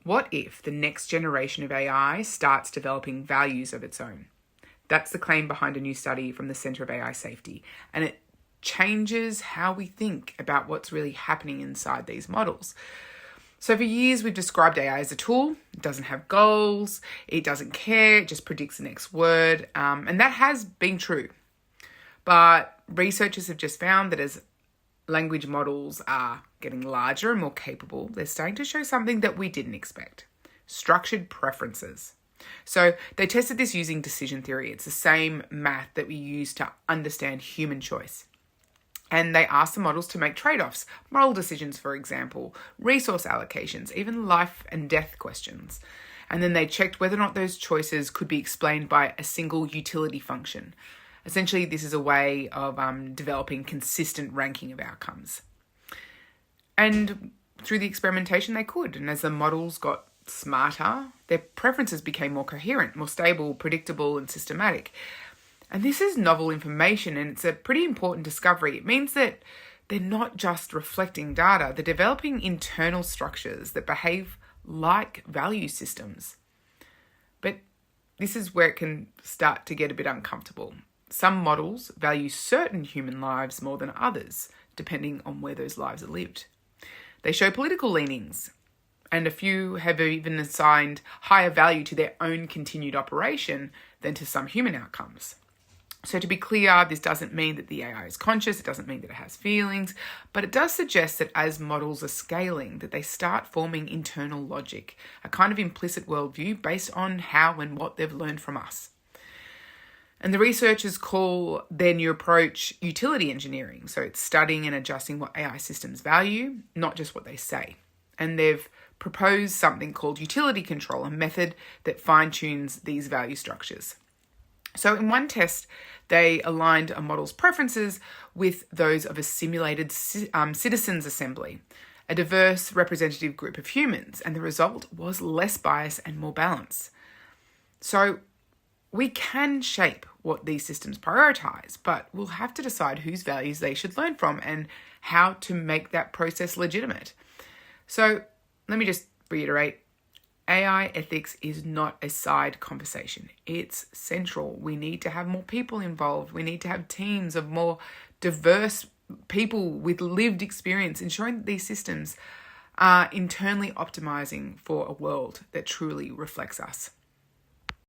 What if the next generation of AI starts developing values of its own? That's the claim behind a new study from the Centre of AI Safety, and it changes how we think about what's really happening inside these models. So for years, we've described AI as a tool. It doesn't have goals, it doesn't care, it just predicts the next word, and that has been true. But researchers have just found that as language models are getting larger and more capable, they're starting to show something that we didn't expect: structured preferences. So they tested this using decision theory. It's the same math that we use to understand human choice. And they asked the models to make trade-offs, moral decisions, for example, resource allocations, even life and death questions. And then they checked whether or not those choices could be explained by a single utility function. Essentially, this is a way of developing consistent ranking of outcomes. And through the experimentation, they could. And as the models got smarter, their preferences became more coherent, more stable, predictable, and systematic. And this is novel information, and it's a pretty important discovery. It means that they're not just reflecting data, they're developing internal structures that behave like value systems. But this is where it can start to get a bit uncomfortable. Some models value certain human lives more than others, depending on where those lives are lived. They show political leanings, and a few have even assigned higher value to their own continued operation than to some human outcomes. So to be clear, this doesn't mean that the AI is conscious, it doesn't mean that it has feelings, but it does suggest that as models are scaling, that they start forming internal logic, a kind of implicit worldview based on how and what they've learned from us. And the researchers call their new approach utility engineering. So it's studying and adjusting what AI systems value, not just what they say. And they've proposed something called utility control, a method that fine-tunes these value structures. So in one test, they aligned a model's preferences with those of a simulated citizens' assembly, a diverse representative group of humans, and the result was less bias and more balance. So we can shape what these systems prioritize, but we'll have to decide whose values they should learn from and how to make that process legitimate. So let me just reiterate, AI ethics is not a side conversation. It's central. We need to have more people involved. We need to have teams of more diverse people with lived experience, ensuring that these systems are internally optimizing for a world that truly reflects us.